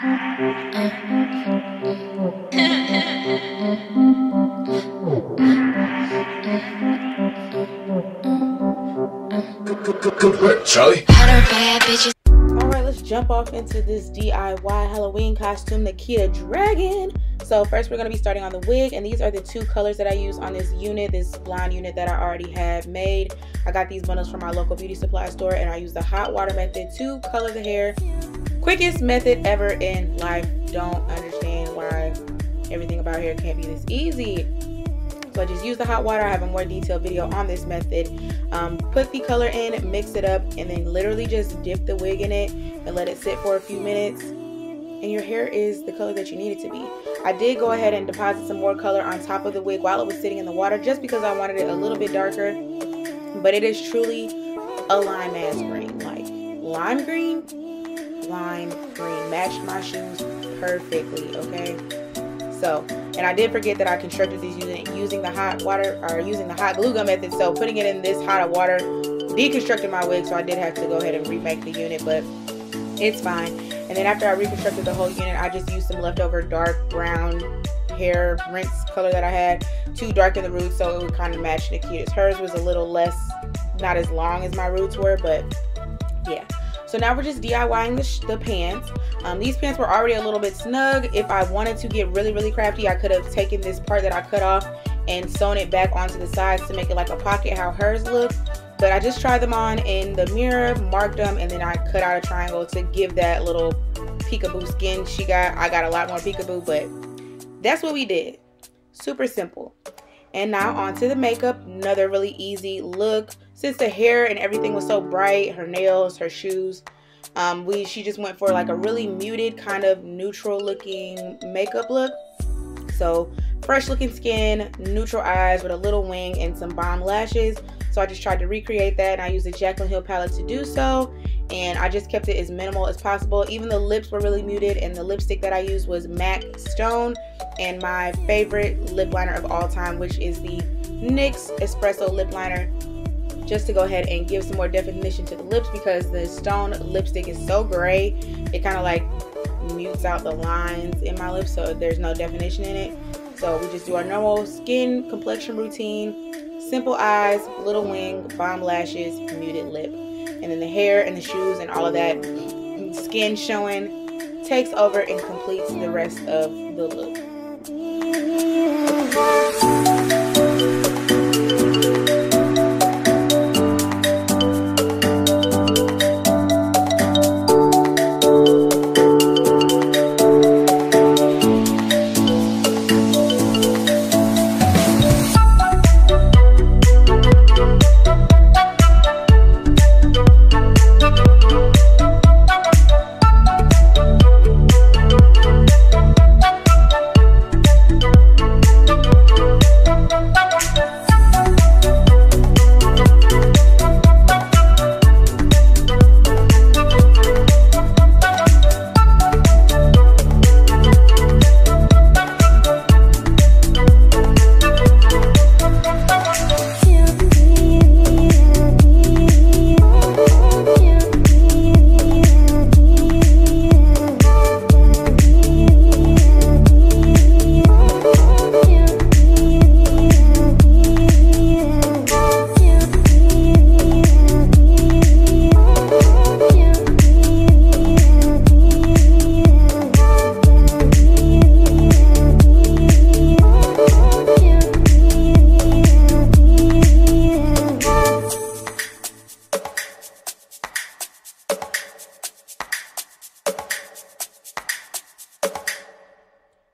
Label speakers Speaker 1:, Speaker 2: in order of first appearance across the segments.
Speaker 1: Good work, Charlie.
Speaker 2: Alright, let's jump off into this DIY Halloween costume, Nikita Dragun. So first we're going to be starting on the wig, and these are the two colors that I use on this unit, this blonde unit that I already have made. I got these bundles from my local beauty supply store, and I use the hot water method to color the hair. Quickest method ever in life. Don't understand why everything about hair can't be this easy. So I just use the hot water. I have a more detailed video on this method. Put the color in, mix it up, and then literally just dip the wig in it and let it sit for a few minutes. And your hair is the color that you need it to be. I did go ahead and deposit some more color on top of the wig while it was sitting in the water, just because I wanted it a little bit darker. But it is truly a lime ass green. Like lime green, matched my shoes perfectly, okay? So, and I did forget that I constructed these using the hot water, or using the hot glue gun method. So putting it in this hot water deconstructed my wig, so I did have to go ahead and remake the unit, but it's fine. And then after I reconstructed the whole unit, I just used some leftover dark brown hair rinse color that I had to darken the roots so it would kind of match Nikita's. Hers was a little less, not as long as my roots were, but yeah. So now we're just DIYing the pants. These pants were already a little bit snug. If I wanted to get really, really crafty, I could have taken this part that I cut off and sewn it back onto the sides to make it like a pocket, how hers looked. But I just tried them on in the mirror, marked them, and then I cut out a triangle to give that little peekaboo skin she got. I got a lot more peekaboo, but that's what we did. Super simple. And now on to the makeup. Another really easy look. Since the hair and everything was so bright, her nails, her shoes, she just went for like a really muted kind of neutral looking makeup look. So fresh looking skin, neutral eyes with a little wing and some bomb lashes. So I just tried to recreate that, and I used the Jaclyn Hill palette to do so. And I just kept it as minimal as possible. Even the lips were really muted, and the lipstick that I used was MAC Stone and my favorite lip liner of all time, which is the NYX Espresso lip liner, just to go ahead and give some more definition to the lips, because the Stone lipstick is so gray, it kind of like mutes out the lines in my lips, so there's no definition in it. So we just do our normal skin complexion routine, simple eyes, little wing, bomb lashes, muted lip. And then the hair and the shoes and all of that skin showing takes over and completes the rest of the look.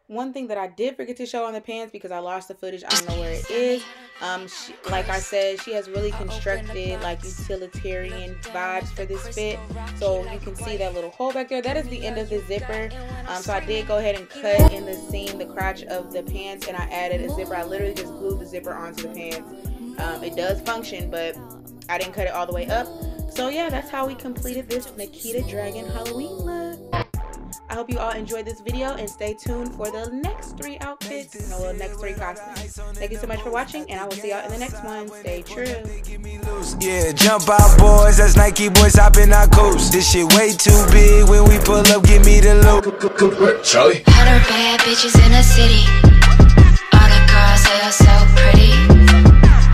Speaker 2: One thing that I did forget to show on the pants, because I lost the footage, I don't know where it is. Like I said, she has really constructed like utilitarian vibes for this fit. So you can see that little hole back there. That is the end of the zipper. So I did go ahead and cut in the seam, the crotch of the pants, and I added a zipper. I literally just glued the zipper onto the pants. It does function, but I didn't cut it all the way up. So yeah, that's how we completed this Nikita Dragun Halloween look. I hope you all enjoyed this video, and stay tuned for the next 3 outfits, no, the next 3 costumes. Thank you so much for watching, and I will see y'all in the next one. Stay true.
Speaker 3: Yeah, jump out boys, that's Nike boys hopping our coast. This shit way too big, when we pull up, give me the loot.
Speaker 1: Good work, Charlie.
Speaker 4: 100 bad bitches in the city. All the girls, they are so pretty.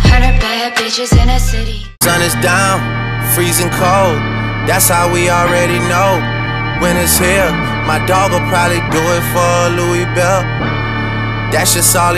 Speaker 4: 100 bad bitches in the city.
Speaker 3: Sun is down, freezing cold. That's how we already know. When it's here, my dog will probably do it for a Louis Bell. That's just all